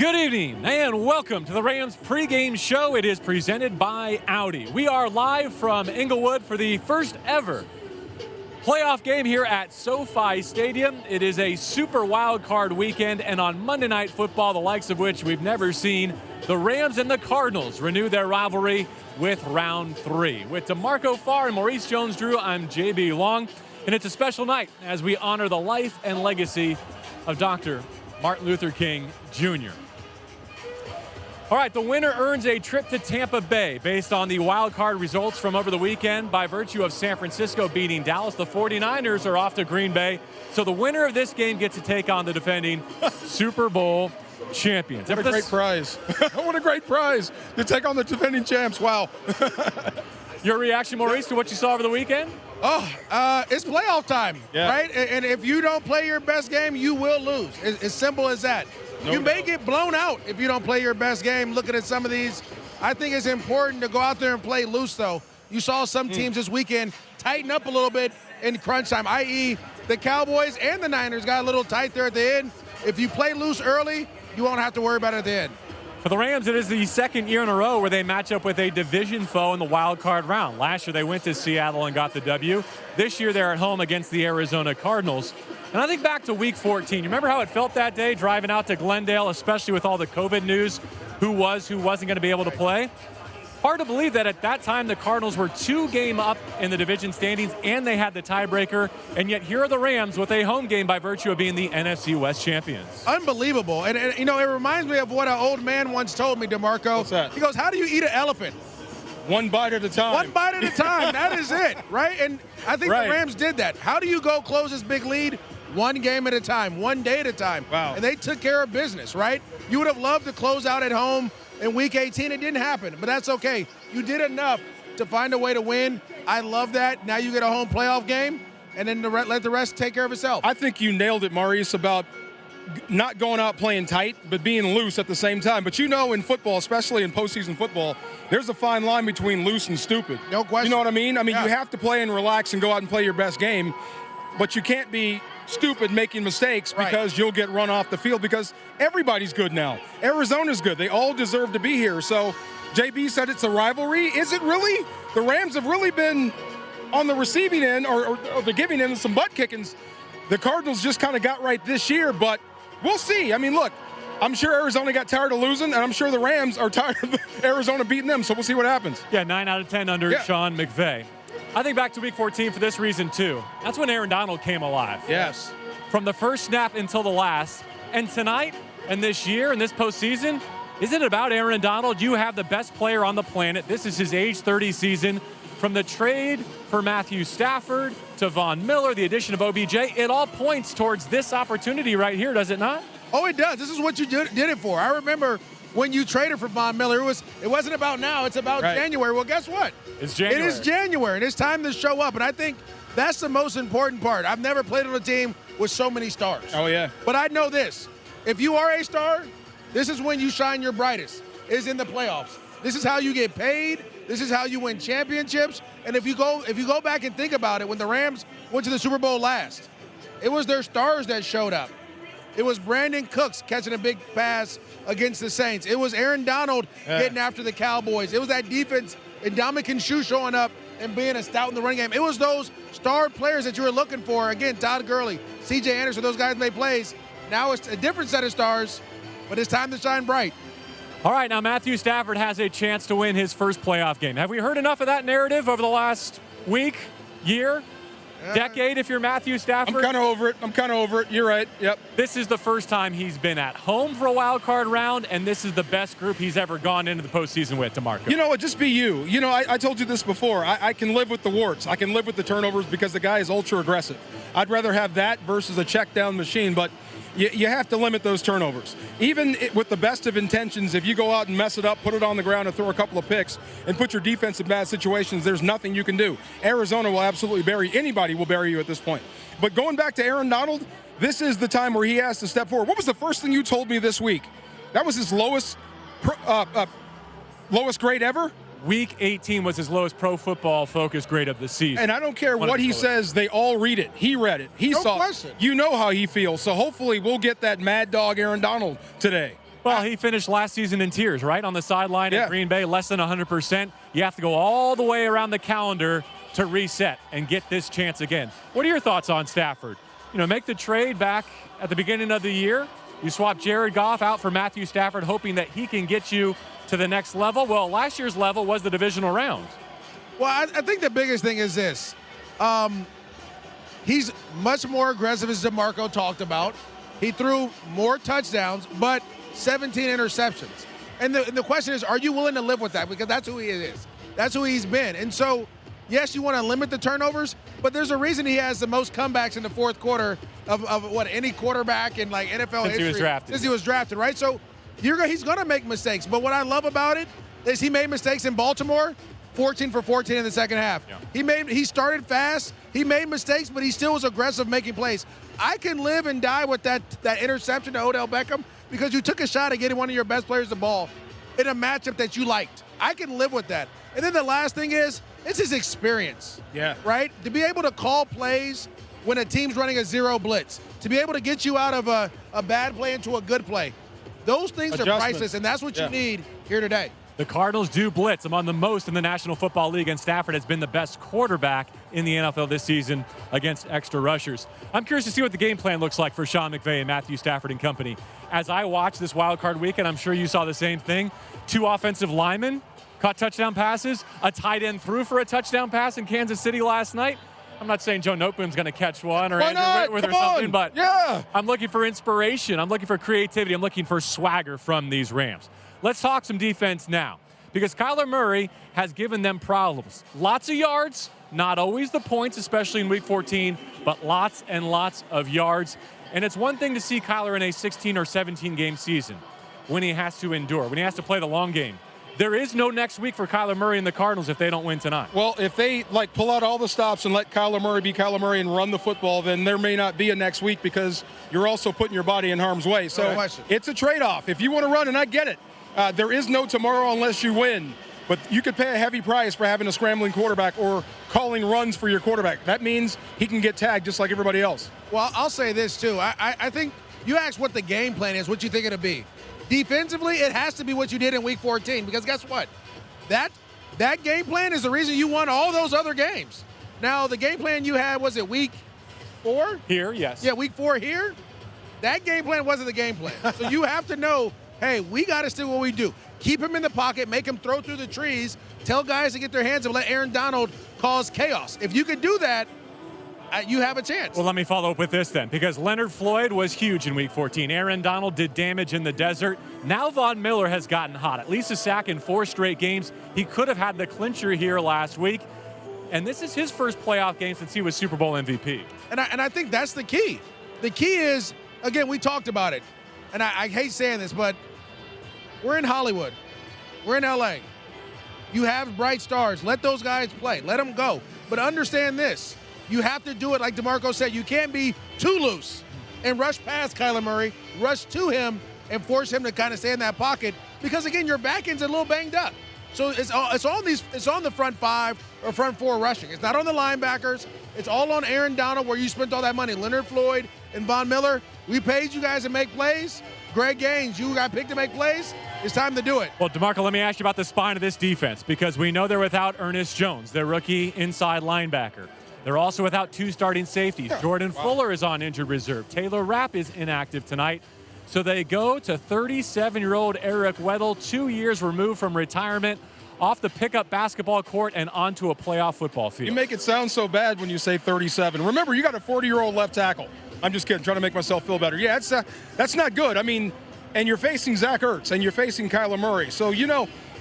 Good evening and welcome to the Rams pregame show. It is presented by Audi. We are live from Inglewood for the first ever playoff game here at SoFi Stadium. It is a super wild card weekend, and on Monday Night Football, the likes of which we've never seen, the Rams and the Cardinals renew their rivalry with round 3. With DeMarco Farr and Maurice Jones-Drew, I'm JB Long, and it's a special night as we honor the life and legacy of Dr. Martin Luther King Jr. All right, the winner earns a trip to Tampa Bay based on the wild card results from over the weekend. By virtue of San Francisco beating Dallas, the 49ers are off to Green Bay. So the winner of this game gets to take on the defending Super Bowl champions. What a great prize. What a great prize to take on the defending champs. Wow. Your reaction, Maurice, to what you saw over the weekend? It's playoff time, right? And if you don't play your best game, you will lose. It's as simple as that. You may get blown out if you don't play your best game. Looking at some of these, I think it's important to go out there and play loose, though. You saw some teams this weekend tighten up a little bit in crunch time, i.e. the Cowboys and the Niners got a little tight there at the end. If you play loose early, you won't have to worry about it at the end. For the Rams, it is the second year in a row where they match up with a division foe in the wild card round. Last year, they went to Seattle and got the W. This year, they're at home against the Arizona Cardinals. And I think back to Week 14. You remember how it felt that day driving out to Glendale, especially with all the COVID news, who wasn't going to be able to play? Hard to believe that at that time the Cardinals were 2 games up in the division standings and they had the tiebreaker, and yet here are the Rams with a home game by virtue of being the NFC West champions. Unbelievable. And you know, it reminds me of what an old man once told me, DeMarco. What's that? He goes, how do you eat an elephant? One bite at a time. One bite at a time. That is it, right? And I think the Rams did that. How do you go close this big lead? One game at a time, one day at a time. Wow. And they took care of business, right? You would have loved to close out at home in Week 18. It didn't happen, but that's okay. You did enough to find a way to win. I love that. Now you get a home playoff game, and then let the rest take care of itself. I think you nailed it, Maurice, about not going out playing tight, but being loose at the same time. But you know, in football, especially in postseason football, there's a fine line between loose and stupid. No question. You know what I mean? You have to play and relax and go out and play your best game, but you can't be stupid making mistakes because you'll get run off the field, because everybody's good now. Arizona's good. They all deserve to be here. So JB said it's a rivalry. Is it really? The Rams have really been on the receiving end or the giving end of some butt kickings. The Cardinals just kind of got right this year, but we'll see. I mean, look, I'm sure Arizona got tired of losing, and I'm sure the Rams are tired of Arizona beating them, so we'll see what happens. Yeah, 9 out of 10 under Sean McVay. I think back to Week 14 for this reason, too. That's when Aaron Donald came alive. Yes. From the first snap until the last. And tonight and this year and this postseason, isn't it about Aaron Donald? You have the best player on the planet. This is his age 30 season. From the trade for Matthew Stafford to Von Miller, the addition of OBJ, it all points towards this opportunity right here, does it not? Oh, it does. This is what you did it for. I remember when you traded for Von Miller, it wasn't about now, it's about January. Well, guess what? It's January. It is January, and it's time to show up. And I think that's the most important part. I've never played on a team with so many stars. Oh, yeah. But I know this. If you are a star, this is when you shine your brightest, is in the playoffs. This is how you get paid. This is how you win championships. And if you go back and think about it, when the Rams went to the Super Bowl last, it was their stars that showed up. It was Brandon Cooks catching a big pass against the Saints. It was Aaron Donald getting after the Cowboys. It was that defense and Ndamukong Suh showing up and being a stout in the running game. It was those star players that you were looking for. Again, Todd Gurley, C.J. Anderson, those guys made plays. Now it's a different set of stars, but it's time to shine bright. All right, now Matthew Stafford has a chance to win his first playoff game. Have we heard enough of that narrative over the last week, year? Decade, if you're Matthew Stafford? I'm kind of over it. You're right. Yep. This is the first time he's been at home for a wild card round, and this is the best group he's ever gone into the postseason with, DeMarco. You know what? Just be you. You know, I told you this before. I can live with the warts. I can live with the turnovers because the guy is ultra aggressive. I'd rather have that versus a check down machine, but you have to limit those turnovers. Even with the best of intentions, if you go out and mess it up, put it on the ground and throw a couple of picks and put your defense in bad situations, there's nothing you can do. Arizona will absolutely bury anybody will bury you at this point. But going back to Aaron Donald, this is the time where he has to step forward. What was the first thing you told me this week? That was his lowest grade ever? Week 18 was his lowest pro football focus grade of the season. And I don't care what he says, they all read it. He read it. He saw it. You know how he feels. So hopefully we'll get that mad dog Aaron Donald today. Well, he finished last season in tears, right? On the sideline at Green Bay, less than 100%. You have to go all the way around the calendar to reset and get this chance again. What are your thoughts on Stafford? Make the trade back at the beginning of the year. You swap Jared Goff out for Matthew Stafford, hoping that he can get you to the next level. Well, last year's level was the divisional round. Well, I think the biggest thing is this. He's much more aggressive, as DeMarco talked about. He threw more touchdowns, but 17 interceptions. And the question is, are you willing to live with that? Because that's who he is. That's who he's been. And so, yes, you want to limit the turnovers, but there's a reason he has the most comebacks in the fourth quarter of any quarterback in like NFL history. Since he was drafted, right? So he's going to make mistakes. But what I love about it is he made mistakes in Baltimore, 14 for 14 in the second half. Yeah. He started fast. He made mistakes, but he still was aggressive making plays. I can live and die with that interception to Odell Beckham because you took a shot at getting one of your best players the ball in a matchup that you liked. I can live with that. And then the last thing is, it's his experience. Yeah. Right? To be able to call plays when a team's running a zero blitz, to be able to get you out of a bad play into a good play. Those things are priceless, and that's what you need here today. The Cardinals do blitz among the most in the National Football League, and Stafford has been the best quarterback in the NFL this season against extra rushers. I'm curious to see what the game plan looks like for Sean McVay and Matthew Stafford and company. As I watched this wild card weekend, I'm sure you saw the same thing. 2 offensive linemen caught touchdown passes. A tight end threw for a touchdown pass in Kansas City last night. I'm not saying Joe Noteboom's going to catch one or Andrew Whitworth or something, but I'm looking for inspiration. I'm looking for creativity. I'm looking for swagger from these Rams. Let's talk some defense now, because Kyler Murray has given them problems. Lots of yards, not always the points, especially in Week 14, but lots and lots of yards. And it's one thing to see Kyler in a 16 or 17 game season when he has to endure, when he has to play the long game. There is no next week for Kyler Murray and the Cardinals if they don't win tonight. Well, if they pull out all the stops and let Kyler Murray be Kyler Murray and run the football, then there may not be a next week because you're also putting your body in harm's way. So it's a trade-off. If you want to run, and I get it, there is no tomorrow unless you win. But you could pay a heavy price for having a scrambling quarterback or calling runs for your quarterback. That means he can get tagged just like everybody else. Well, I'll say this, too. I think you asked what the game plan is, what you think it'll be. Defensively, it has to be what you did in Week 14, because guess what? That game plan is the reason you won all those other games. Now, the game plan you had, was it Week 4? Here, yes. Yeah, Week 4 here. That game plan wasn't the game plan. So you have to know, hey, we got to still what we do. Keep him in the pocket, make him throw through the trees, tell guys to get their hands up, let Aaron Donald cause chaos. If you can do that, you have a chance. Well, let me follow up with this then, because Leonard Floyd was huge in Week 14. Aaron Donald did damage in the desert. Now Von Miller has gotten hot. At least a sack in 4 straight games. He could have had the clincher here last week. And this is his first playoff game since he was Super Bowl MVP. And I think that's the key. The key is, again, we talked about it. And I hate saying this, but we're in Hollywood. We're in L.A. You have bright stars. Let those guys play. Let them go. But understand this. You have to do it like DeMarco said. You can't be too loose and rush past Kyler Murray, rush to him, and force him to kind of stay in that pocket because, again, your back end's a little banged up. So it's on the front 5 or front 4 rushing. It's not on the linebackers. It's all on Aaron Donald, where you spent all that money. Leonard Floyd and Von Miller, we paid you guys to make plays. Greg Gaines, you got picked to make plays. It's time to do it. Well, DeMarco, let me ask you about the spine of this defense, because we know they're without Ernest Jones, their rookie inside linebacker. They're also without 2 starting safeties. Jordan Fuller is on injured reserve. Taylor Rapp is inactive tonight. So they go to 37-year-old Eric Weddle, 2 years removed from retirement, off the pickup basketball court and onto a playoff football field. You make it sound so bad when you say 37. Remember, you got a 40-year-old left tackle. I'm just kidding, trying to make myself feel better. Yeah, that's not good. I mean, and you're facing Zach Ertz, and you're facing Kyler Murray. So,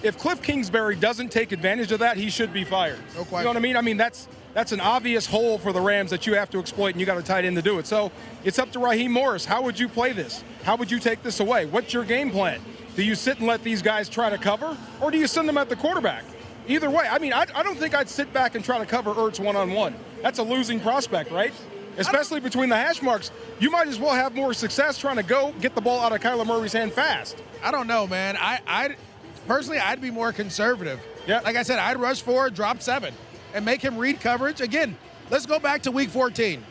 if Cliff Kingsbury doesn't take advantage of that, he should be fired. No question. You know what I mean? I mean, that's an obvious hole for the Rams that you have to exploit, and you got a tight end to do it. So it's up to Raheem Morris. How would you play this? How would you take this away? What's your game plan? Do you sit and let these guys try to cover, or do you send them at the quarterback? Either way, I mean, I don't think I'd sit back and try to cover Ertz one-on-one. That's a losing prospect, right? Especially between the hash marks. You might as well have more success trying to go get the ball out of Kyler Murray's hand fast. I don't know, man. Personally, I'd be more conservative. Yeah. Like I said, I'd rush forward, drop 7, and make him read coverage. Again, let's go back to Week 14.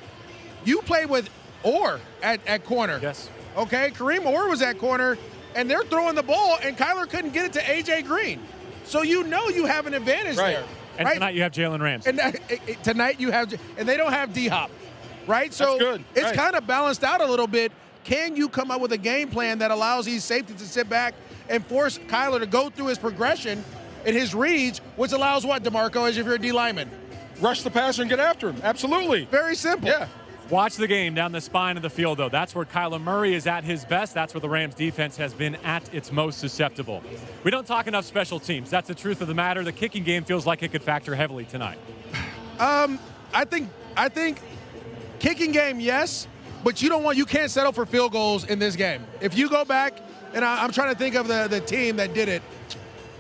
You played with Orr at corner. Yes. Okay, Kareem Orr was at corner. and they're throwing the ball, and Kyler couldn't get it to A.J. Green. So you know you have an advantage there. And tonight you have Jalen Ramsey. And tonight you have – and they don't have D-Hop, right? So That's good. It's kind of balanced out a little bit. Can you come up with a game plan that allows these safeties to sit back and force Kyler to go through his progression and his reads, which allows what, DeMarco, as if you're a D lineman? Rush the passer and get after him. Absolutely. Very simple. Yeah. Watch the game down the spine of the field, though. That's where Kyler Murray is at his best. That's where the Rams defense has been at its most susceptible. We don't talk enough special teams. That's the truth of the matter. The kicking game feels like it could factor heavily tonight. I think kicking game, yes, but you can't settle for field goals in this game. If you go back, and I'm trying to think of the team that did it.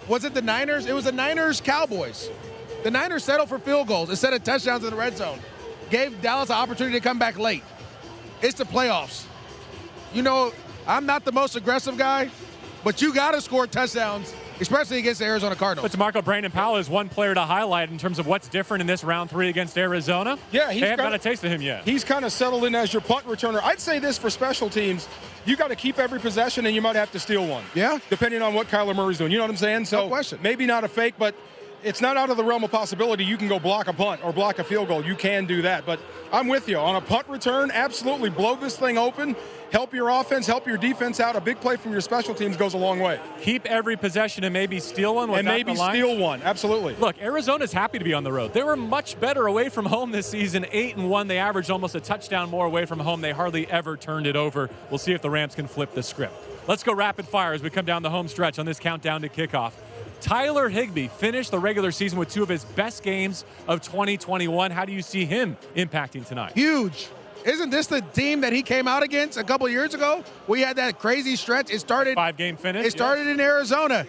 Was it the Niners? It was the Niners-Cowboys. The Niners settled for field goals instead of touchdowns in the red zone. Gave Dallas an opportunity to come back late. It's the playoffs. You know, I'm not the most aggressive guy, but you got to score touchdowns, especially against the Arizona Cardinals. But DeMarco, Brandon Powell is one player to highlight in terms of what's different in this round 3 against Arizona. Yeah, they haven't got a taste of him yet. He's kind of settled in as your punt returner. I'd say this for special teams. You got to keep every possession, and you might have to steal one. Yeah. Depending on what Kyler Murray's doing. You know what I'm saying? So no question. Maybe not a fake, but it's not out of the realm of possibility. You can go block a punt or block a field goal. You can do that. But I'm with you. On a punt return, absolutely blow this thing open. Help your offense, help your defense out. A big play from your special teams goes a long way. Keep every possession and maybe steal one. And maybe steal one. Absolutely. Look, Arizona's happy to be on the road. They were much better away from home this season, 8-1. They averaged almost a touchdown more away from home. They hardly ever turned it over. We'll see if the Rams can flip the script. Let's go rapid fire as we come down the home stretch on this countdown to kickoff. Tyler Higbee finished the regular season with 2 of his best games of 2021. How do you see him impacting tonight? Huge. Isn't this the team that he came out against a couple years ago? We had that crazy stretch. It started 5-game finish. It started in Arizona.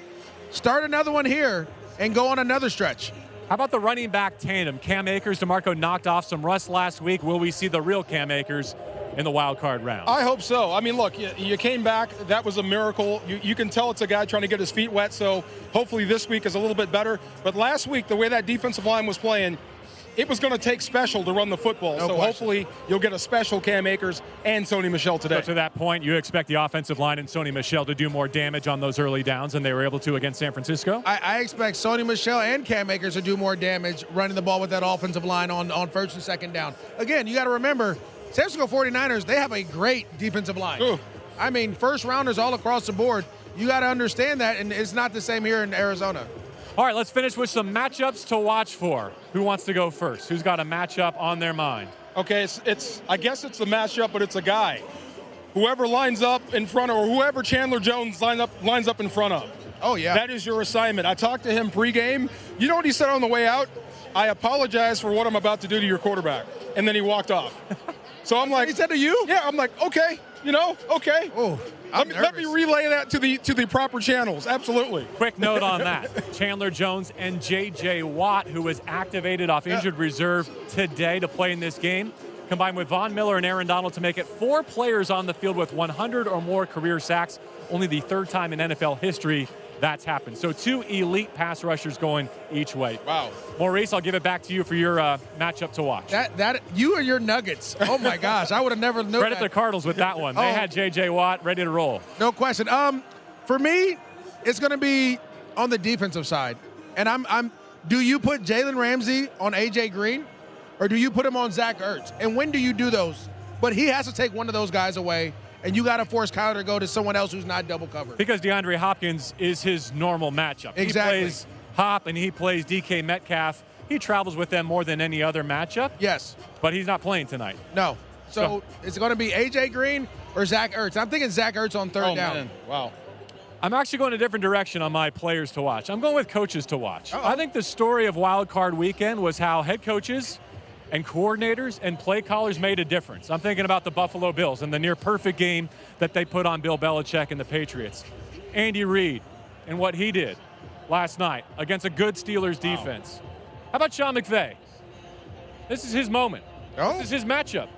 Start another one here and go on another stretch. How about the running back tandem? Cam Akers, DeMarco knocked off some rust last week. Will we see the real Cam Akers in the wild card round? I hope so. I mean, look, you came back. That was a miracle. You can tell it's a guy trying to get his feet wet, so hopefully this week is a little bit better. But last week, the way that defensive line was playing, it was going to take special to run the football. No so question. Hopefully you'll get a special Cam Akers and Sony Michel today. So to that point, you expect the offensive line and Sony Michel to do more damage on those early downs than they were able to against San Francisco? I expect Sony Michel and Cam Akers to do more damage running the ball with that offensive line on first and second down. Again, you got to remember, San Francisco 49ers, they have a great defensive line. Ooh. I mean, first rounders all across the board. You got to understand that, and it's not the same here in Arizona. All right, let's finish with some matchups to watch for. Who wants to go first? Who's got a matchup on their mind? Okay, I guess it's a matchup, but it's a guy. Whoever lines up in front of, or whoever Chandler Jones lines up in front of. Oh, yeah. That is your assignment. I talked to him pregame. You know what he said on the way out? I apologize for what I'm about to do to your quarterback. And then he walked off. So I'm like, he said to you? Yeah, I'm like, okay, okay. Oh, let me relay that to the proper channels. Absolutely. Quick note on that. Chandler Jones and J.J. Watt, who was activated off injured reserve today to play in this game, combined with Von Miller and Aaron Donald to make it 4 players on the field with 100 or more career sacks. Only the 3rd time in NFL history that's happened. So 2 elite pass rushers going each way. Wow. Maurice, I'll give it back to you for your matchup to watch. That you or your Nuggets. Oh, my gosh. I would have never known Credit the Cardinals with that one. They had J.J. Watt ready to roll. No question. For me, it's going to be on the defensive side. And do you put Jalen Ramsey on A.J. Green, or do you put him on Zach Ertz? And when do you do those? But he has to take one of those guys away, and you got to force Kyler to go to someone else who's not double covered. Because DeAndre Hopkins is his normal matchup. Exactly. He plays Hop and he plays DK Metcalf. He travels with them more than any other matchup. Yes. But he's not playing tonight. No. So it's going to be A.J. Green or Zach Ertz. I'm thinking Zach Ertz on third down. Man. Wow. I'm actually going a different direction on my players to watch. I'm going with coaches to watch. Uh-oh. I think the story of Wild Card Weekend was how head coaches and coordinators and play callers made a difference. I'm thinking about the Buffalo Bills and the near-perfect game that they put on Bill Belichick and the Patriots. Andy Reid and what he did last night against a good Steelers defense. How about Sean McVay? This is his moment. Oh. This is his matchup.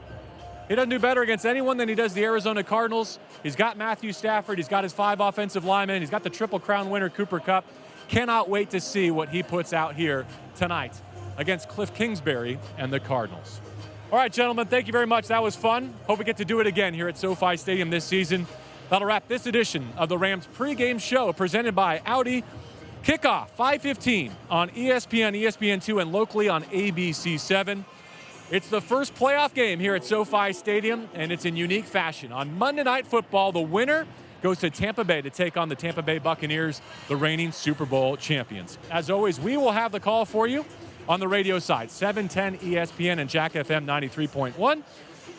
He doesn't do better against anyone than he does the Arizona Cardinals. He's got Matthew Stafford. He's got his 5 offensive linemen. He's got the Triple Crown winner, Cooper Kupp. Cannot wait to see what he puts out here tonight against Cliff Kingsbury and the Cardinals. All right, gentlemen, thank you very much. That was fun. Hope we get to do it again here at SoFi Stadium this season. That'll wrap this edition of the Rams pregame show presented by Audi. Kickoff, 5:15 on ESPN, ESPN2, and locally on ABC7. It's the first playoff game here at SoFi Stadium, and it's in unique fashion. On Monday Night Football, the winner goes to Tampa Bay to take on the Tampa Bay Buccaneers, the reigning Super Bowl champions. As always, we will have the call for you on the radio side, 710 ESPN and Jack FM 93.1.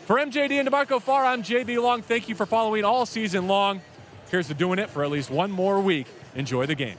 For MJD and DeMarco Farr, I'm JB Long. Thank you for following all season long. Here's to doing it for at least one more week. Enjoy the game.